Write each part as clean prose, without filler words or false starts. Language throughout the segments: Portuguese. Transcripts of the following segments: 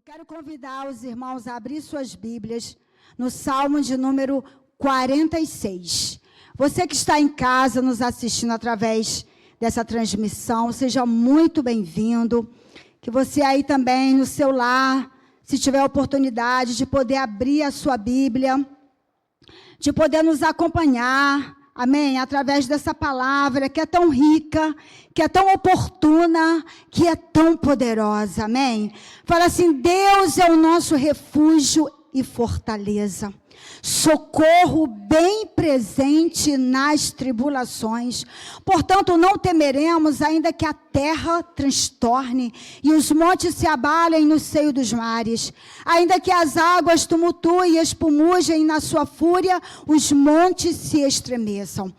Eu quero convidar os irmãos a abrir suas Bíblias no Salmo de número 46. Você que está em casa nos assistindo através dessa transmissão, seja muito bem-vindo. Que você aí também no seu lar, se tiver a oportunidade de poder abrir a sua Bíblia, de poder nos acompanhar, amém, através dessa palavra que é tão rica, que é tão oportuna, que é tão poderosa, amém. Fala assim: Deus é o nosso refúgio e fortaleza, socorro bem presente nas tribulações. Portanto, não temeremos, ainda que a terra transtorne e os montes se abalem no seio dos mares, ainda que as águas tumultuem e espumugem na sua fúria, os montes se estremeçam.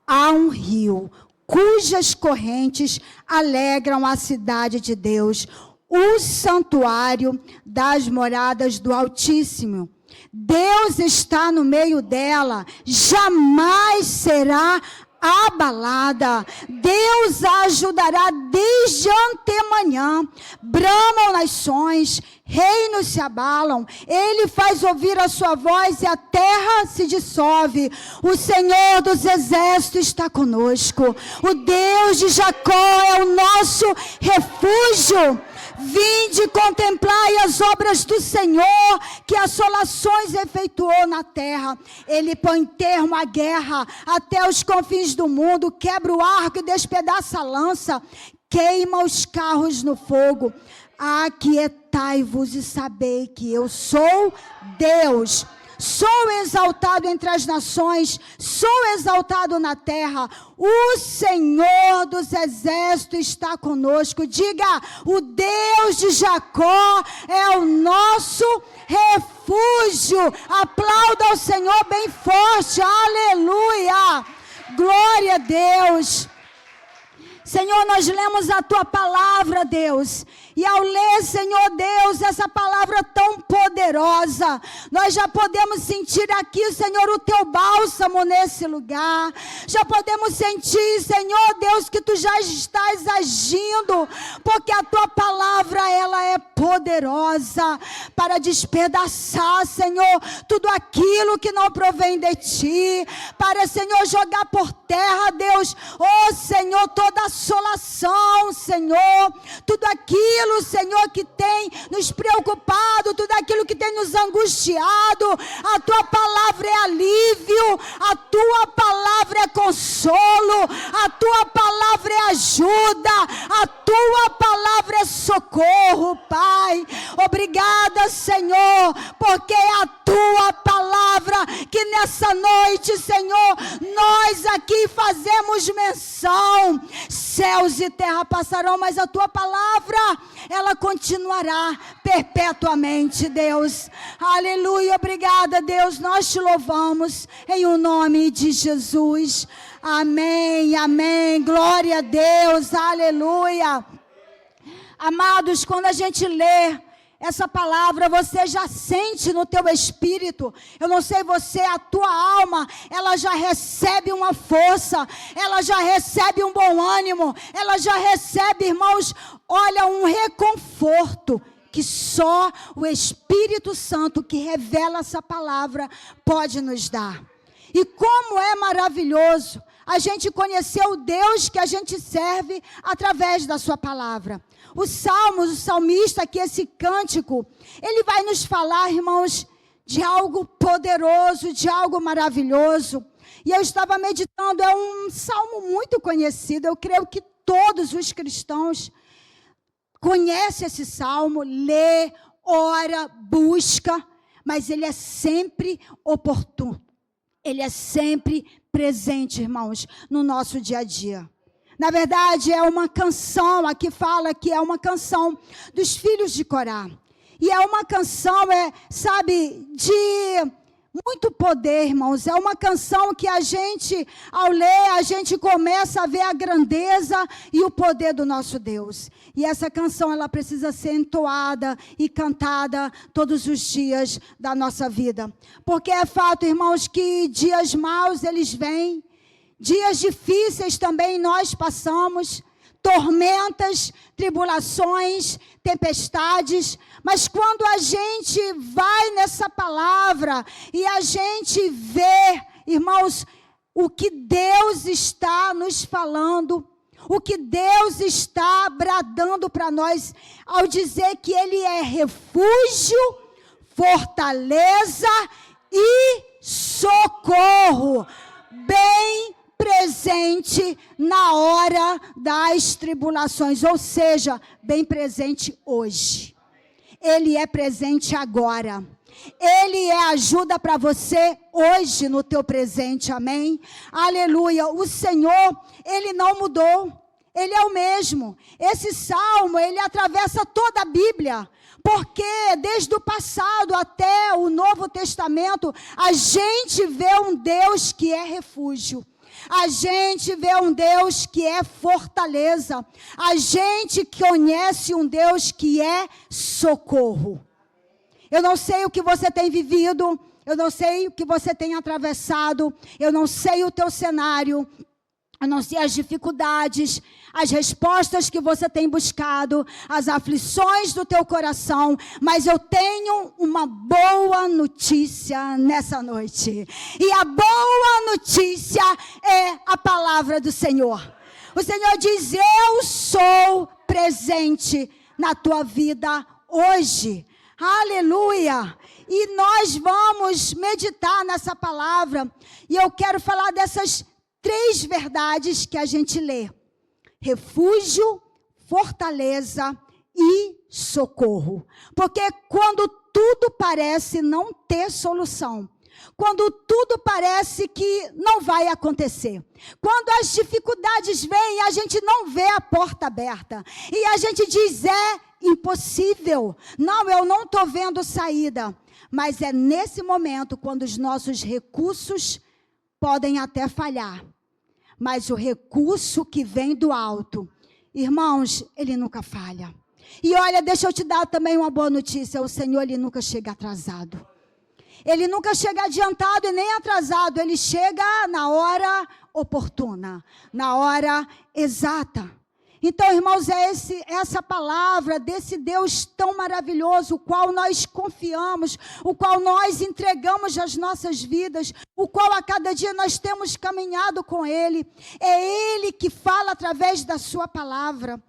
Há um rio cujas correntes alegram a cidade de Deus, o santuário das moradas do Altíssimo. Deus está no meio dela, jamais será abalada. Deus a ajudará desde antemanhã. Bramam nações, reinos se abalam. Ele faz ouvir a sua voz e a terra se dissolve. O Senhor dos exércitos está conosco. O Deus de Jacó é o nosso refúgio. Vinde e contemplai as obras do Senhor, que assolações efetuou na terra. Ele põe termo à guerra até os confins do mundo, quebra o arco e despedaça a lança, queima os carros no fogo. Aquietai-vos e sabei que eu sou Deus. Sou exaltado entre as nações, sou exaltado na terra. O Senhor dos exércitos está conosco. Diga: o Deus de Jacó é o nosso refúgio. Aplauda ao Senhor bem forte. Aleluia. Glória a Deus. Senhor, nós lemos a Tua palavra, Deus. E ao ler, Senhor Deus, essa palavra tão poderosa, nós já podemos sentir aqui, Senhor, o Teu bálsamo nesse lugar. Já podemos sentir, Senhor Deus, que Tu já estás agindo, porque a Tua palavra, ela é poderosa para despedaçar, Senhor, tudo aquilo que não provém de Ti, para, Senhor, jogar por terra, Deus, oh Senhor, toda assolação, Senhor, tudo aquilo, Senhor, que tem nos preocupado, tudo aquilo que tem nos angustiado. A Tua palavra é alívio, a Tua palavra é consolo, a Tua palavra é ajuda, a Tua palavra é socorro, Pai. Obrigada, Senhor, porque é a Tua palavra que nessa noite, Senhor, nós aqui fazemos menção. Céus e terra passarão, mas a Tua palavra, ela continuará perpetuamente, Deus. Aleluia, obrigada, Deus. Nós Te louvamos em o nome de Jesus. Amém, amém. Glória a Deus, aleluia. Amados, quando a gente lê essa palavra, você já sente no teu espírito, eu não sei você, a tua alma, ela já recebe uma força, ela já recebe um bom ânimo, ela já recebe, irmãos, olha, um reconforto que só o Espírito Santo que revela essa palavra pode nos dar. E como é maravilhoso a gente conhecer o Deus que a gente serve através da sua palavra. Os salmos, o salmista aqui, esse cântico, ele vai nos falar, irmãos, de algo poderoso, de algo maravilhoso. E eu estava meditando, é um salmo muito conhecido, eu creio que todos os cristãos conhecem esse salmo, lê, ora, busca, mas ele é sempre oportuno, ele é sempre presente, irmãos, no nosso dia a dia. Na verdade, é uma canção, aqui fala que é uma canção dos filhos de Corá. E é uma canção, sabe, de muito poder, irmãos. É uma canção que a gente, ao ler, a gente começa a ver a grandeza e o poder do nosso Deus. E essa canção, ela precisa ser entoada e cantada todos os dias da nossa vida. Porque é fato, irmãos, que dias maus, eles vêm. Dias difíceis também nós passamos. tormentas, tribulações, tempestades, mas quando a gente vai nessa palavra e a gente vê, irmãos, o que Deus está nos falando, o que Deus está bradando para nós, ao dizer que Ele é refúgio, fortaleza e socorro, bem presente na hora das tribulações, ou seja, bem presente hoje. Ele é presente agora. Ele é ajuda para você hoje no teu presente, amém? Aleluia. O Senhor, Ele não mudou. Ele é o mesmo. Esse salmo, ele atravessa toda a Bíblia. Porque desde o passado até o Novo Testamento, a gente vê um Deus que é refúgio. A gente vê um Deus que é fortaleza. A gente conhece um Deus que é socorro. Eu não sei o que você tem vivido, eu não sei o que você tem atravessado, eu não sei o teu cenário, eu não sei as dificuldades, as respostas que você tem buscado, as aflições do teu coração, mas eu tenho uma boa notícia nessa noite. E a boa notícia é a palavra do Senhor. O Senhor diz: eu sou presente na tua vida hoje. Aleluia! E nós vamos meditar nessa palavra. E eu quero falar dessas 3 verdades que a gente lê: refúgio, fortaleza e socorro. Porque quando tudo parece não ter solução, quando tudo parece que não vai acontecer, quando as dificuldades vêm, a gente não vê a porta aberta, e a gente diz: é impossível, não, eu não estou vendo saída. Mas é nesse momento, quando os nossos recursos podem até falhar, mas o recurso que vem do alto, irmãos, ele nunca falha. E olha, deixa eu te dar também uma boa notícia: o Senhor, ele nunca chega atrasado. Ele nunca chega adiantado e nem atrasado, ele chega na hora oportuna, na hora exata. Então, irmãos, é essa palavra desse Deus tão maravilhoso, o qual nós confiamos, o qual nós entregamos as nossas vidas, o qual a cada dia nós temos caminhado com Ele. É Ele que fala através da sua palavra.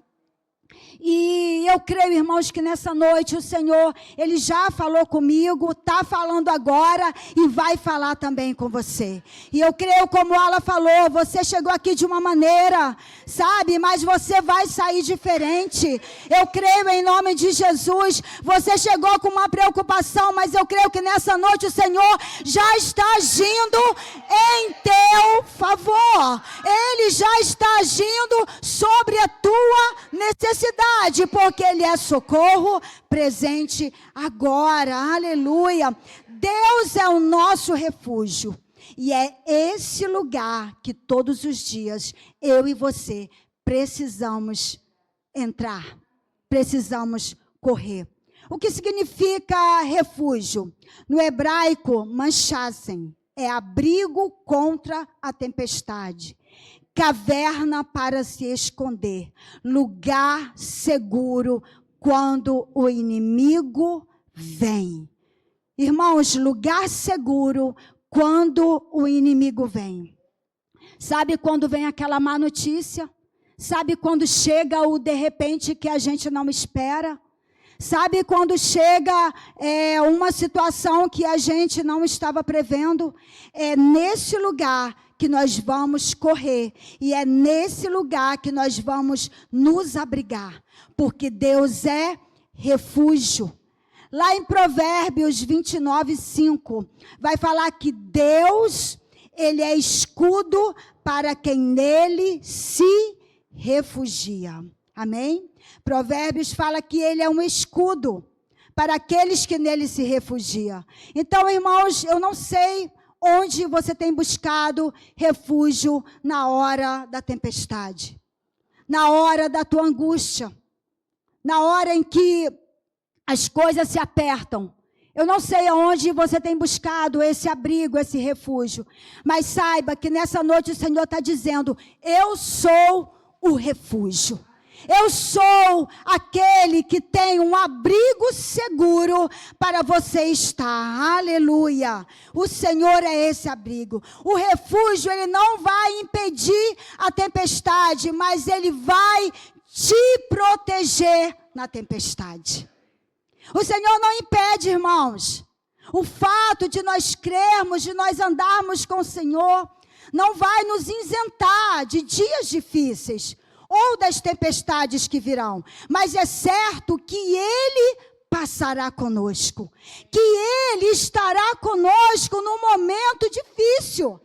E eu creio, irmãos, que nessa noite o Senhor, Ele já falou comigo, está falando agora e vai falar também com você. E eu creio, como ela falou, você chegou aqui de uma maneira, sabe, mas você vai sair diferente. Eu creio em nome de Jesus, você chegou com uma preocupação, mas eu creio que nessa noite o Senhor já está agindo em teu favor. Ele já está agindo sobre a tua necessidade, porque Ele é socorro presente agora. Aleluia. Deus é o nosso refúgio. E é esse lugar que todos os dias eu e você precisamos entrar. Precisamos correr. O que significa refúgio? No hebraico, manchassem, é abrigo contra a tempestade. Caverna para se esconder, lugar seguro quando o inimigo vem. Irmãos, lugar seguro quando o inimigo vem. Sabe quando vem aquela má notícia? Sabe quando chega o de repente que a gente não espera? Sabe quando chega uma situação que a gente não estava prevendo? É nesse lugar que nós vamos correr, e é nesse lugar que nós vamos nos abrigar, porque Deus é refúgio. Lá em Provérbios 29:5, vai falar que Deus, Ele é escudo para quem nele se refugia. Amém? Provérbios fala que Ele é um escudo para aqueles que nele se refugiam. Então, irmãos, eu não sei onde você tem buscado refúgio na hora da tempestade, na hora da tua angústia, na hora em que as coisas se apertam. Eu não sei aonde você tem buscado esse abrigo, esse refúgio, mas saiba que nessa noite o Senhor está dizendo: eu sou o refúgio. Eu sou aquele que tem um abrigo seguro para você estar. Aleluia. O Senhor é esse abrigo. O refúgio, ele não vai impedir a tempestade, mas ele vai te proteger na tempestade. O Senhor não impede, irmãos. O fato de nós crermos, de nós andarmos com o Senhor, não vai nos isentar de dias difíceis ou das tempestades que virão, mas é certo que Ele passará conosco, que Ele estará conosco no momento difícil.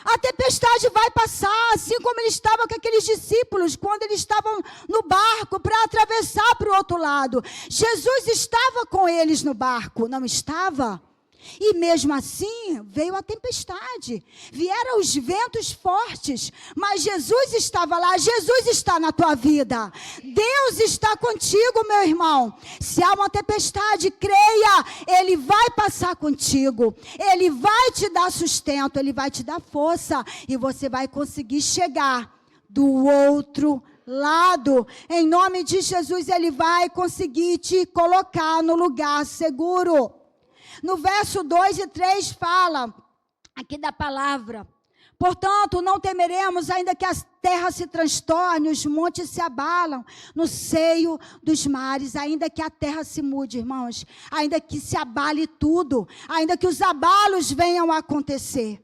A tempestade vai passar, assim como Ele estava com aqueles discípulos, quando eles estavam no barco para atravessar para o outro lado. Jesus estava com eles no barco, não estava? E mesmo assim, veio a tempestade, vieram os ventos fortes, mas Jesus estava lá. Jesus está na tua vida, Deus está contigo, meu irmão. Se há uma tempestade, creia, Ele vai passar contigo, Ele vai te dar sustento, Ele vai te dar força, e você vai conseguir chegar do outro lado. Em nome de Jesus, Ele vai conseguir te colocar no lugar seguro. No verso 2 e 3 fala, aqui da palavra: portanto, não temeremos, ainda que a terra se transtorne, os montes se abalam no seio dos mares, ainda que a terra se mude, irmãos, ainda que se abale tudo, ainda que os abalos venham a acontecer.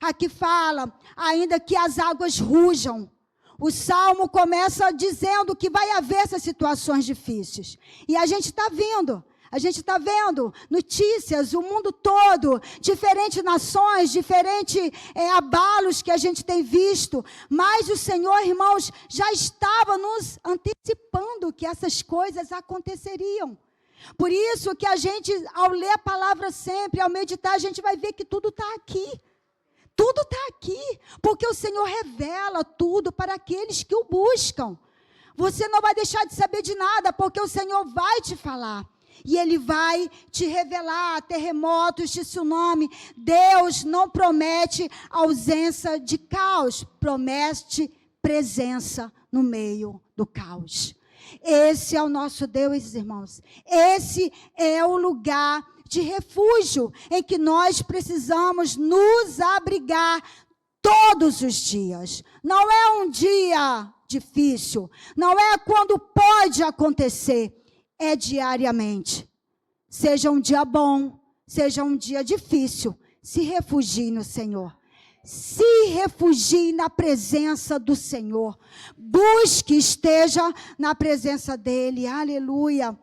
Aqui fala, ainda que as águas rujam. O Salmo começa dizendo que vai haver essas situações difíceis. E a gente está vendo. A gente está vendo notícias, o mundo todo, diferentes nações, diferentes abalos que a gente tem visto. Mas o Senhor, irmãos, já estava nos antecipando que essas coisas aconteceriam. Por isso que a gente, ao ler a palavra sempre, ao meditar, a gente vai ver que tudo está aqui. Tudo está aqui, porque o Senhor revela tudo para aqueles que o buscam. Você não vai deixar de saber de nada, porque o Senhor vai te falar. E Ele vai te revelar terremotos, de tsunami. Deus não promete ausência de caos, promete presença no meio do caos. Esse é o nosso Deus, irmãos. Esse é o lugar de refúgio em que nós precisamos nos abrigar todos os dias. Não é um dia difícil, não é quando pode acontecer. É diariamente. Seja um dia bom, seja um dia difícil, se refugie no Senhor. Se refugie na presença do Senhor. Busque, esteja na presença dEle. Aleluia.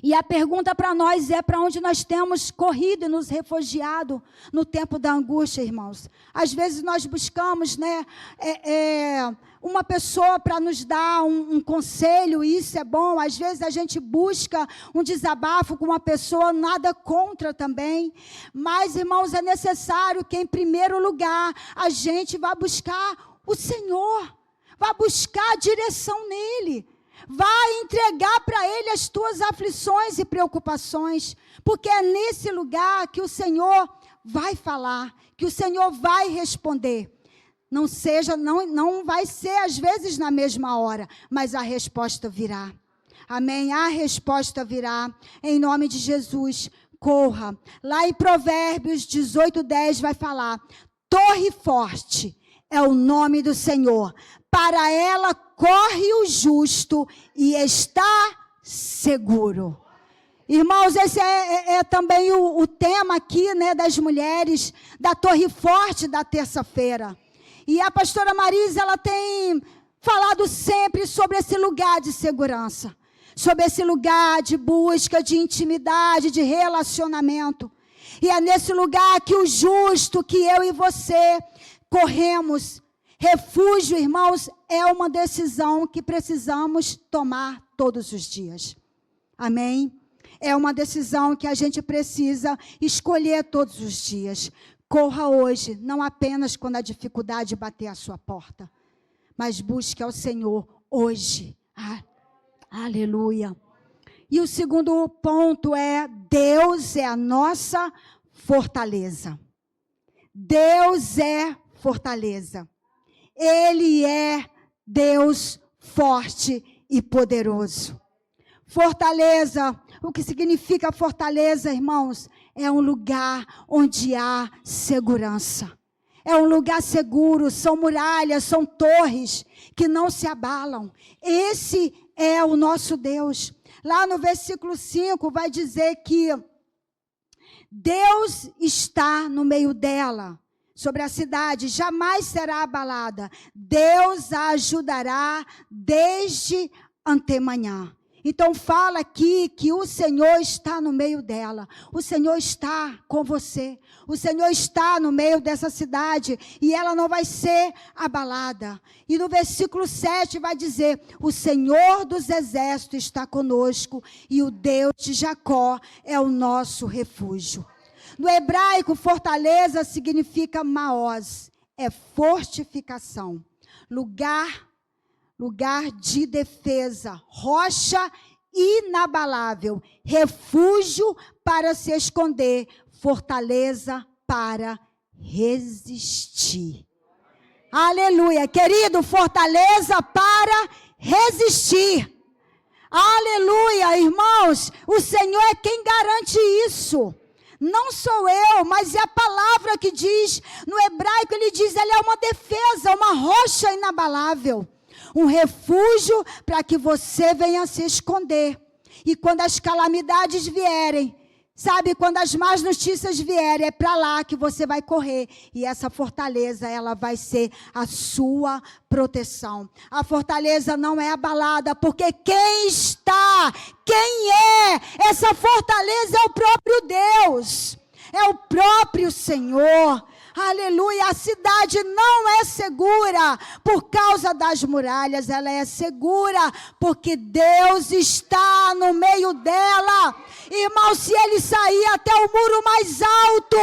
E a pergunta para nós é: para onde nós temos corrido e nos refugiado no tempo da angústia, irmãos? Às vezes nós buscamos, uma pessoa para nos dar um conselho, e isso é bom. Às vezes a gente busca um desabafo com uma pessoa, nada contra também. Mas, irmãos, é necessário que, em primeiro lugar, a gente vá buscar o Senhor, vá buscar a direção nele. Vai entregar para Ele as tuas aflições e preocupações, porque é nesse lugar que o Senhor vai falar, que o Senhor vai responder. Não vai ser às vezes na mesma hora, mas a resposta virá. Amém? A resposta virá, em nome de Jesus. Corra. Lá em Provérbios 18:10 vai falar: torre forte é o nome do Senhor, para ela corre o justo e está seguro. Irmãos, esse é também o tema aqui, das mulheres, da Torre Forte da terça-feira. E a pastora Marisa, ela tem falado sempre sobre esse lugar de segurança, sobre esse lugar de busca, de intimidade, de relacionamento. E é nesse lugar que o justo, que eu e você corremos. Refúgio, irmãos, é uma decisão que precisamos tomar todos os dias. Amém? É uma decisão que a gente precisa escolher todos os dias. Corra hoje, não apenas quando a dificuldade bater à sua porta, mas busque ao Senhor hoje. Aleluia. E o segundo ponto é: Deus é a nossa fortaleza. Deus é fortaleza. Ele é Deus forte e poderoso. Fortaleza, o que significa fortaleza, irmãos? É um lugar onde há segurança. É um lugar seguro, são muralhas, são torres que não se abalam. Esse é o nosso Deus. Lá no versículo 5 vai dizer que Deus está no meio dela, sobre a cidade, jamais será abalada. Deus a ajudará desde antemanhã. Então fala aqui que o Senhor está no meio dela. O Senhor está com você. O Senhor está no meio dessa cidade e ela não vai ser abalada. E no versículo 7 vai dizer: o Senhor dos exércitos está conosco e o Deus de Jacó é o nosso refúgio. No hebraico, fortaleza significa maós, é fortificação, lugar de defesa, rocha inabalável, refúgio para se esconder, fortaleza para resistir. Aleluia, querido, fortaleza para resistir. Aleluia, irmãos, o Senhor é quem garante isso. Não sou eu, mas é a palavra que diz, no hebraico ele diz, ele é uma defesa, uma rocha inabalável. Um refúgio para que você venha se esconder. E quando as calamidades vierem, sabe, quando as más notícias vierem, é para lá que você vai correr. E essa fortaleza, ela vai ser a sua proteção. A fortaleza não é abalada, porque quem é? Essa fortaleza é o próprio Deus. É o próprio Senhor. Aleluia, a cidade não é segura por causa das muralhas, ela é segura porque Deus está no meio dela. Irmão, se ele sair até o muro mais alto,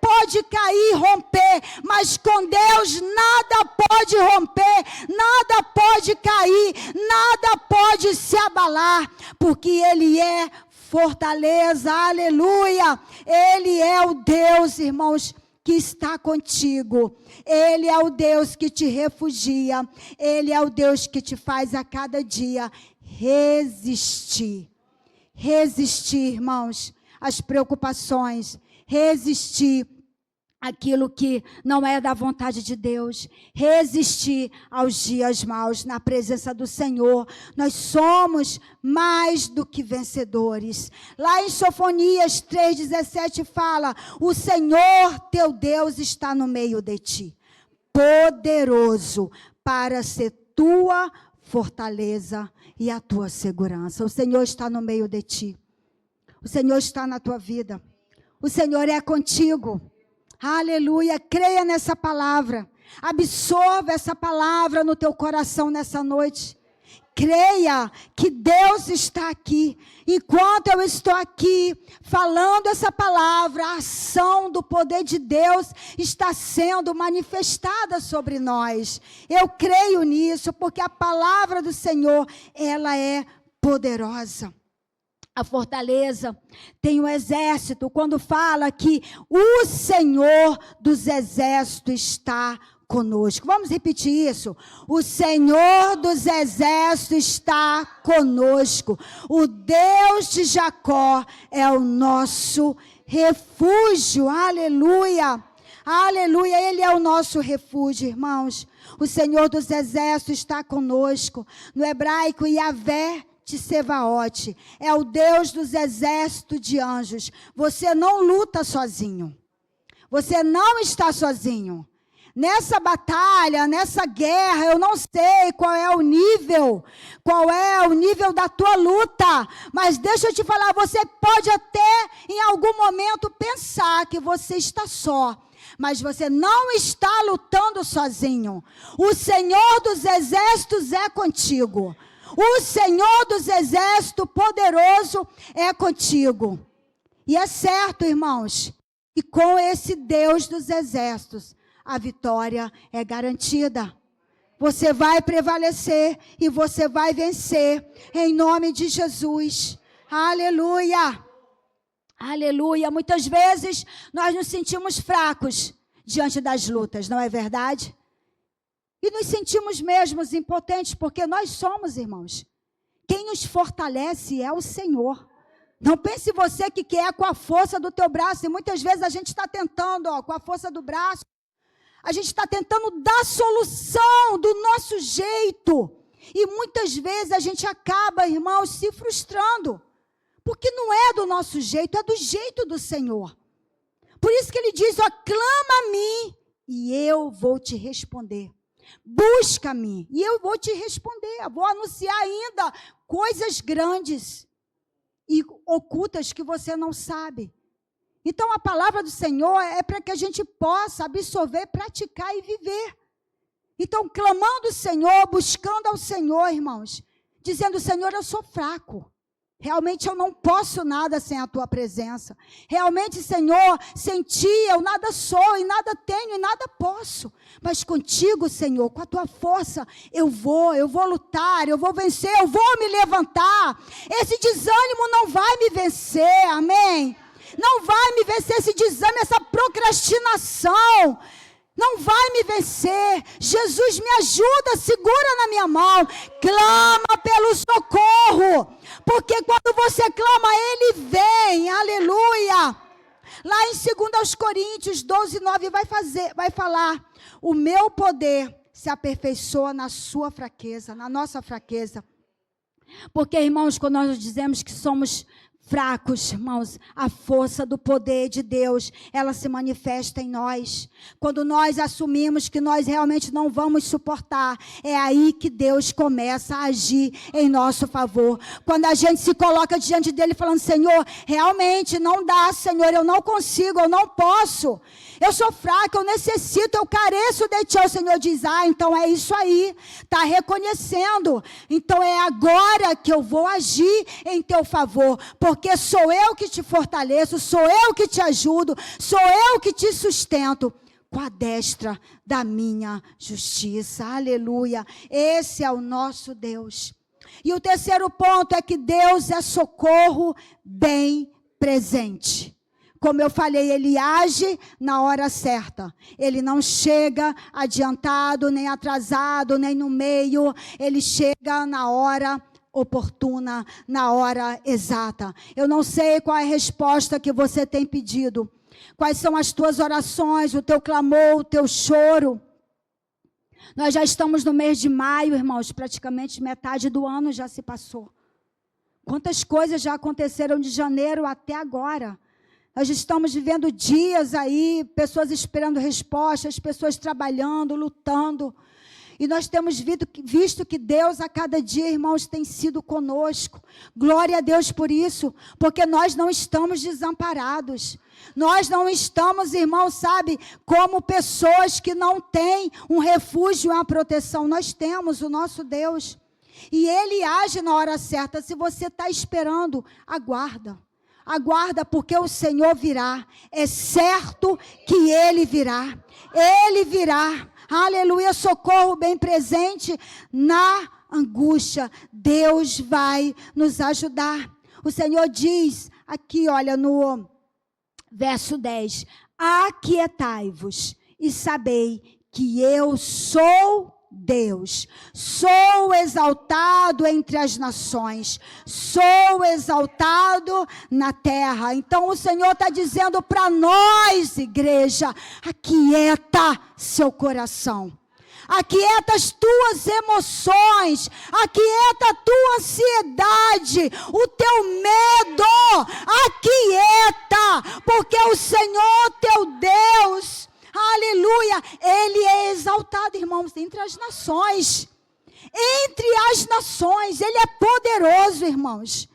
pode cair e romper, mas com Deus nada pode romper, nada pode cair, nada pode se abalar, porque Ele é fortaleza, aleluia. Ele é o Deus, irmãos, que está contigo. Ele é o Deus que te refugia. Ele é o Deus que te faz a cada dia resistir. Resistir, irmãos, às preocupações. Resistir aquilo que não é da vontade de Deus. Resistir aos dias maus na presença do Senhor. Nós somos mais do que vencedores. Lá em Sofonias 3,17 fala: o Senhor teu Deus está no meio de ti, poderoso para ser tua fortaleza e a tua segurança. O Senhor está no meio de ti. O Senhor está na tua vida. O Senhor é contigo. Aleluia, creia nessa palavra, absorva essa palavra no teu coração nessa noite, creia que Deus está aqui, enquanto eu estou aqui falando essa palavra, a ação do poder de Deus está sendo manifestada sobre nós, eu creio nisso, porque a palavra do Senhor, ela é poderosa. A fortaleza tem um exército, quando fala que o Senhor dos exércitos está conosco. Vamos repetir isso. O Senhor dos exércitos está conosco. O Deus de Jacó é o nosso refúgio. Aleluia. Aleluia. Ele é o nosso refúgio, irmãos. O Senhor dos exércitos está conosco. No hebraico, Yahvé Tsevaote, é o Deus dos exércitos de anjos. Você não luta sozinho. Você não está sozinho. Nessa batalha, nessa guerra, eu não sei qual é o nível da tua luta. Mas deixa eu te falar, você pode até em algum momento pensar que você está só. Mas você não está lutando sozinho. O Senhor dos exércitos é contigo. O Senhor dos exércitos poderoso é contigo. E é certo, irmãos, que com esse Deus dos exércitos, a vitória é garantida. Você vai prevalecer e você vai vencer, em nome de Jesus. Aleluia. Aleluia. Muitas vezes nós nos sentimos fracos diante das lutas, não é verdade? E nos sentimos mesmo impotentes, porque nós somos, irmãos. Quem nos fortalece é o Senhor. Não pense você que quer com a força do teu braço. E muitas vezes a gente está tentando, com a força do braço. A gente está tentando dar solução do nosso jeito. E muitas vezes a gente acaba, irmãos, se frustrando. Porque não é do nosso jeito, é do jeito do Senhor. Por isso que ele diz, ó, clama a mim e eu vou te responder. Busca-me e eu vou te responder. Eu vou anunciar ainda coisas grandes e ocultas que você não sabe. Então a palavra do Senhor é para que a gente possa absorver, praticar e viver. Então clamando o Senhor, buscando ao Senhor, irmãos, dizendo, Senhor, eu sou fraco. Realmente eu não posso nada sem a tua presença. Realmente, Senhor, sem ti eu nada sou e nada tenho e nada posso. Mas contigo, Senhor, com a tua força, eu vou lutar, eu vou vencer, eu vou me levantar. Esse desânimo não vai me vencer, amém? Não vai me vencer esse desânimo, essa procrastinação. Não vai me vencer. Jesus, me ajuda, segura na minha mão. Clama pelo socorro. Porque quando você clama, Ele vem. Aleluia. Lá em 2 Coríntios 12, 9, vai falar. O meu poder se aperfeiçoa na sua fraqueza, na nossa fraqueza. Porque, irmãos, quando nós dizemos que somos fracos, irmãos, a força do poder de Deus, ela se manifesta em nós. Quando nós assumimos que nós realmente não vamos suportar, é aí que Deus começa a agir em nosso favor. Quando a gente se coloca diante dele falando, Senhor, realmente não dá, Senhor, eu não consigo, eu não posso. Eu sou fraco, eu necessito, eu careço de ti. O Senhor diz, então é isso aí, está reconhecendo. Então é agora que eu vou agir em teu favor, porque sou eu que te fortaleço, sou eu que te ajudo, sou eu que te sustento com a destra da minha justiça. Aleluia. Esse é o nosso Deus. E o terceiro ponto é que Deus é socorro bem presente. Como eu falei, Ele age na hora certa. Ele não chega adiantado, nem atrasado, nem no meio. Ele chega na hora oportuna, na hora exata. Eu não sei qual é a resposta que você tem pedido. Quais são as tuas orações, o teu clamor, o teu choro. Nós já estamos no mês de maio, irmãos. Praticamente metade do ano já se passou. Quantas coisas já aconteceram de janeiro até agora. Nós estamos vivendo dias aí, pessoas esperando respostas, pessoas trabalhando, lutando. E nós temos visto que Deus a cada dia, irmãos, tem sido conosco. Glória a Deus por isso, porque nós não estamos desamparados. Nós não estamos, irmãos, sabe, como pessoas que não têm um refúgio e uma proteção. Nós temos o nosso Deus. E Ele age na hora certa. Se você está esperando, aguarda. Aguarda, porque o Senhor virá. É certo que Ele virá. Ele virá. Aleluia, socorro bem presente na angústia. Deus vai nos ajudar. O Senhor diz aqui, olha, no verso 10. Aquietai-vos e sabei que eu sou Deus, sou exaltado entre as nações, sou exaltado na terra. Então o Senhor está dizendo para nós, igreja, aquieta seu coração, aquieta as tuas emoções, aquieta a tua ansiedade, o teu medo, aquieta, porque o Senhor teu Deus, aleluia, Ele é exaltado, irmãos, entre as nações. Entre as nações, Ele é poderoso, irmãos.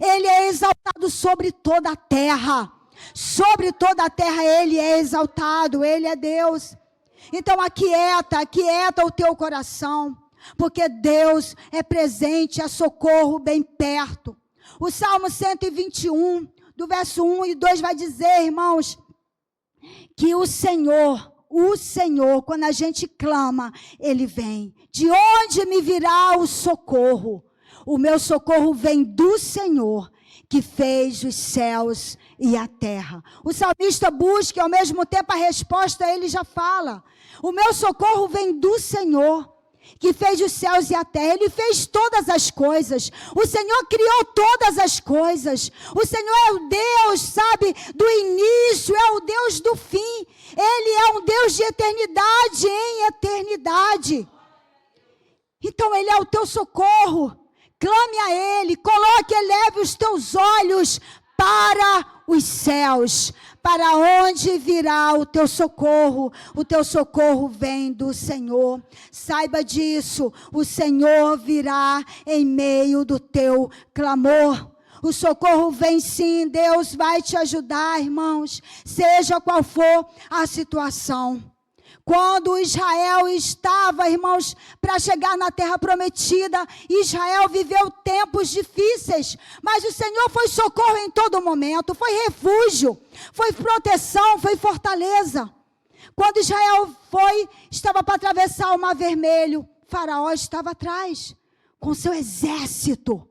Ele é exaltado sobre toda a terra. Sobre toda a terra Ele é exaltado, Ele é Deus. Então aquieta o teu coração, porque Deus é presente, é socorro bem perto. O Salmo 121, do verso 1 e 2 vai dizer, irmãos, que o Senhor, quando a gente clama, Ele vem. De onde me virá o socorro? O meu socorro vem do Senhor, que que fez os céus e a terra. O salmista busca e ao mesmo tempo a resposta ele já fala. O meu socorro vem do Senhor, que fez os céus e a terra. Ele fez todas as coisas. O Senhor criou todas as coisas. O Senhor é o Deus, sabe, do início, é o Deus do fim. Ele é um Deus de eternidade em eternidade. Então Ele é o teu socorro. Clame a Ele, coloque, eleve os teus olhos para os céus, para onde virá o teu socorro. O teu socorro vem do Senhor. Saiba disso, o Senhor virá em meio do teu clamor. O socorro vem sim, Deus vai te ajudar, irmãos, seja qual for a situação. Quando Israel estava, irmãos, para chegar na terra prometida, Israel viveu tempos difíceis, mas o Senhor foi socorro em todo momento, foi refúgio, foi proteção, foi fortaleza. Quando Israel estava para atravessar o Mar Vermelho, Faraó estava atrás, com seu exército.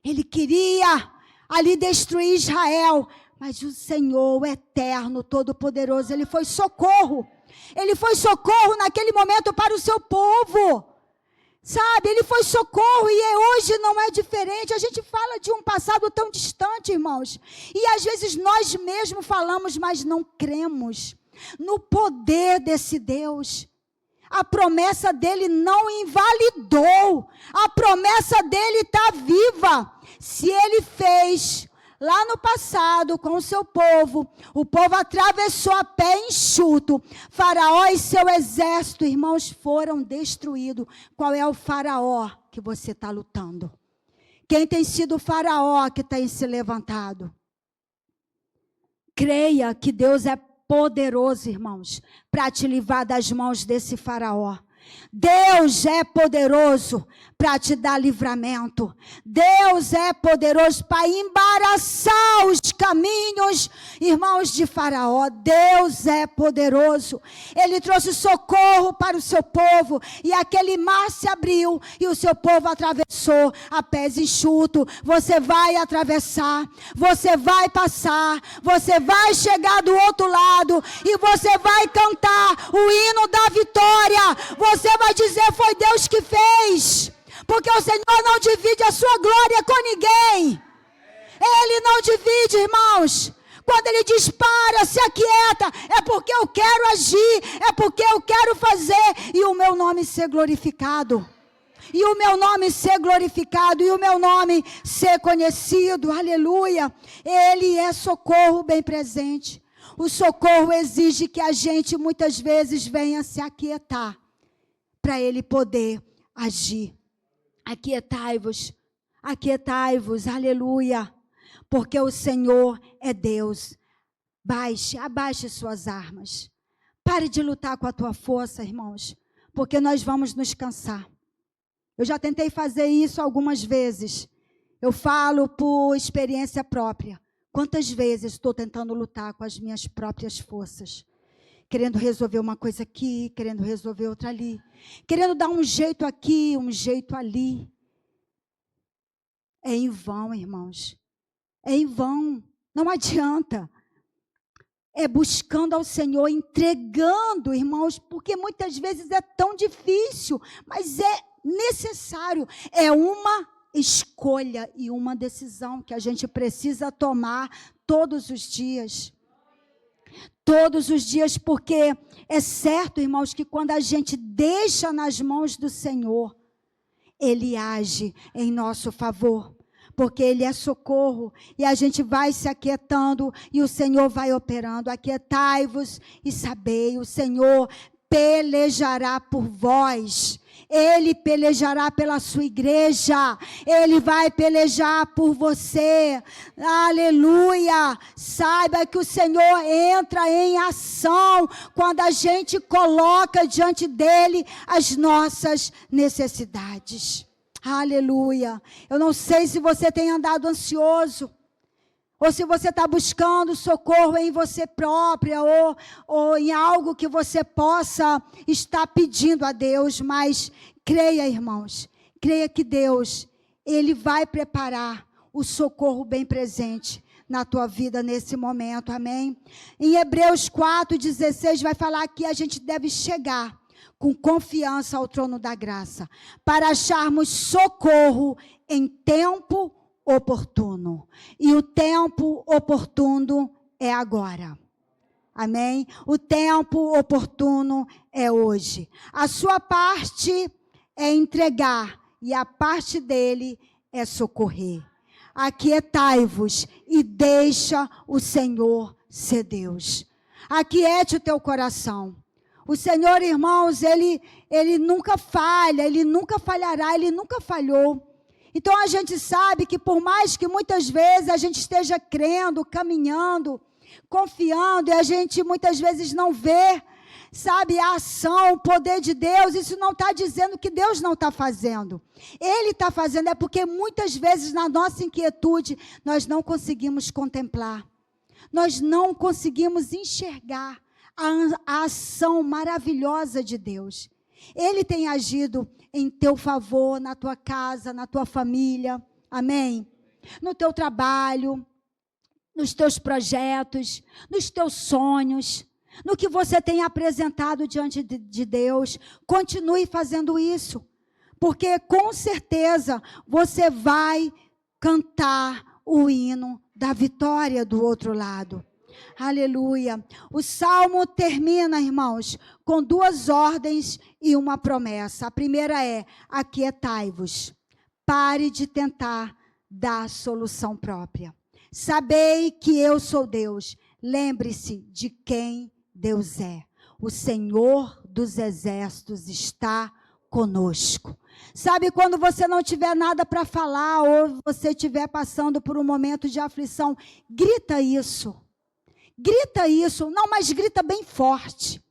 Ele queria ali destruir Israel, mas o Senhor, o eterno, todo-poderoso, Ele foi socorro. Ele foi socorro naquele momento para o seu povo, sabe, Ele foi socorro e hoje não é diferente. A gente fala de um passado tão distante, irmãos, e às vezes nós mesmos falamos, mas não cremos no poder desse Deus. A promessa dele não invalidou, a promessa dele está viva. Se Ele fez lá no passado com o seu povo, o povo atravessou a pé enxuto. Faraó e seu exército, irmãos, foram destruídos. Qual é o faraó que você está lutando? Quem tem sido o faraó que tem se levantado? Creia que Deus é poderoso, irmãos, para te livrar das mãos desse faraó. Deus é poderoso para te dar livramento. Deus é poderoso para embaraçar os caminhos, irmãos, de Faraó. Deus é poderoso. Ele trouxe socorro para o seu povo e aquele mar se abriu e o seu povo atravessou a pés enxuto. Você vai atravessar, você vai passar, você vai chegar do outro lado e você vai cantar o hino da vitória. Você vai dizer, foi Deus que fez. Porque o Senhor não divide a sua glória com ninguém. Ele não divide, irmãos. Quando Ele diz, para, se aquieta, é porque eu quero agir, é porque eu quero fazer, e o meu nome ser glorificado. E o meu nome ser glorificado, e o meu nome ser conhecido, aleluia. Ele é socorro bem presente. O socorro exige que a gente muitas vezes venha se aquietar, para Ele poder agir. Aquietai-vos, aquietai-vos, aleluia, porque o Senhor é Deus. Abaixe suas armas. Pare de lutar com a tua força, irmãos, porque nós vamos nos cansar. Eu já tentei fazer isso algumas vezes. Eu falo por experiência própria. Quantas vezes estou tentando lutar com as minhas próprias forças? Querendo resolver uma coisa aqui, querendo resolver outra ali. Querendo dar um jeito aqui, um jeito ali. É em vão, irmãos. É em vão. Não adianta. É buscando ao Senhor, entregando, irmãos, porque muitas vezes é tão difícil, mas é necessário. É uma escolha e uma decisão que a gente precisa tomar todos os dias. Todos os dias, porque é certo, irmãos, que quando a gente deixa nas mãos do Senhor, Ele age em nosso favor, porque Ele é socorro, e a gente vai se aquietando, e o Senhor vai operando. Aquietai-vos e sabei, o Senhor pelejará por vós. Ele pelejará pela sua igreja. Ele vai pelejar por você. Aleluia. Saiba que o Senhor entra em ação quando a gente coloca diante dele as nossas necessidades. Aleluia. Eu não sei se você tem andado ansioso, ou se você está buscando socorro em você própria, ou em algo que você possa estar pedindo a Deus, mas creia, irmãos, creia que Deus, Ele vai preparar o socorro bem presente na tua vida nesse momento, amém? Em Hebreus 4:16 vai falar que a gente deve chegar com confiança ao trono da graça, para acharmos socorro em tempo oportuno. E o tempo oportuno é agora. Amém? O tempo oportuno é hoje. A sua parte é entregar e a parte dele é socorrer. Aquietai-vos e deixa o Senhor ser Deus. Aquiete o teu coração. O Senhor, irmãos, Ele nunca falha, Ele nunca falhará, Ele nunca falhou. Então a gente sabe que por mais que muitas vezes a gente esteja crendo, caminhando, confiando, e a gente muitas vezes não vê, sabe, a ação, o poder de Deus, isso não está dizendo que Deus não está fazendo. Ele está fazendo, é porque muitas vezes na nossa inquietude, nós não conseguimos contemplar. Nós não conseguimos enxergar a ação maravilhosa de Deus. Ele tem agido em teu favor, na tua casa, na tua família, amém? No teu trabalho, nos teus projetos, nos teus sonhos, no que você tem apresentado diante de Deus. Continue fazendo isso, porque com certeza você vai cantar o hino da vitória do outro lado. Aleluia. O Salmo termina, irmãos, com duas ordens e uma promessa. A primeira é: aquietai-vos. Pare de tentar dar solução própria. Sabei que eu sou Deus. Lembre-se de quem Deus é. O Senhor dos exércitos está conosco. Sabe, quando você não tiver nada para falar, ou você estiver passando por um momento de aflição, grita isso. Grita isso, não, mas grita bem forte.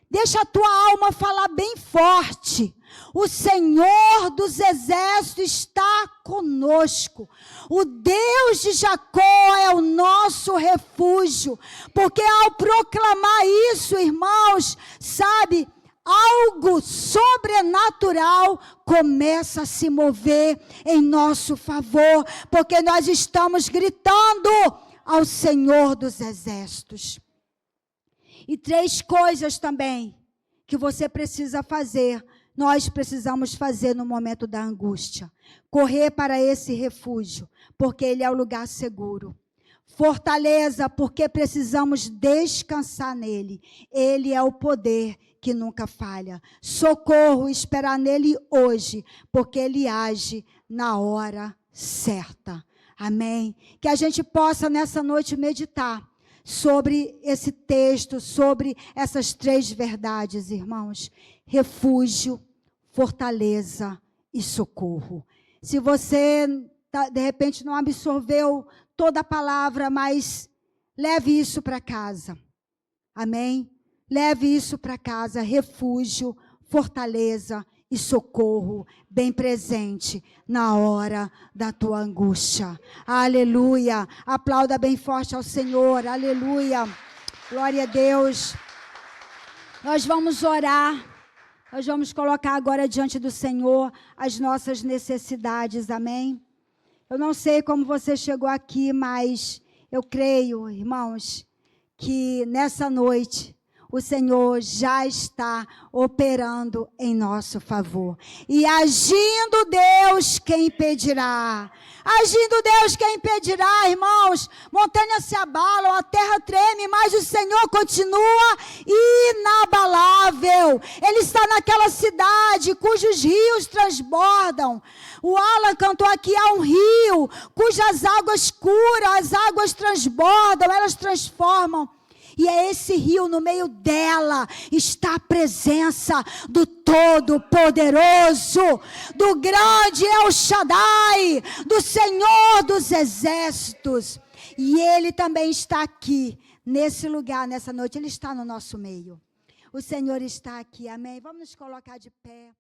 Deixa a tua alma falar bem forte. O Senhor dos exércitos está conosco. O Deus de Jacó é o nosso refúgio. Porque ao proclamar isso, irmãos, sabe, algo sobrenatural começa a se mover em nosso favor. Porque nós estamos gritando ao Senhor dos exércitos. E 3 coisas também que você precisa fazer, nós precisamos fazer no momento da angústia. Correr para esse refúgio, porque ele é o lugar seguro. Fortaleza, porque precisamos descansar nele. Ele é o poder que nunca falha. Socorro, esperar nele hoje, porque ele age na hora certa. Amém? Que a gente possa nessa noite meditar sobre esse texto, sobre essas 3 verdades, irmãos. Refúgio, fortaleza e socorro. Se você, de repente, não absorveu toda a palavra, mas leve isso para casa. Amém? Leve isso para casa. Refúgio, fortaleza e socorro bem presente na hora da tua angústia. Aleluia. Aplauda bem forte ao Senhor. Aleluia. Glória a Deus. Nós vamos orar. Nós vamos colocar agora diante do Senhor as nossas necessidades. Amém? Eu não sei como você chegou aqui, mas eu creio, irmãos, que nessa noite o Senhor já está operando em nosso favor. E agindo Deus, quem impedirá? Agindo Deus, quem impedirá, irmãos? Montanhas se abalam, a terra treme, mas o Senhor continua inabalável. Ele está naquela cidade cujos rios transbordam. O Alan cantou aqui: há um rio cujas águas curam, as águas transbordam, elas transformam. E é esse rio, no meio dela está a presença do Todo-Poderoso, do grande El Shaddai, do Senhor dos exércitos. E Ele também está aqui, nesse lugar, nessa noite. Ele está no nosso meio. O Senhor está aqui, amém? Vamos nos colocar de pé.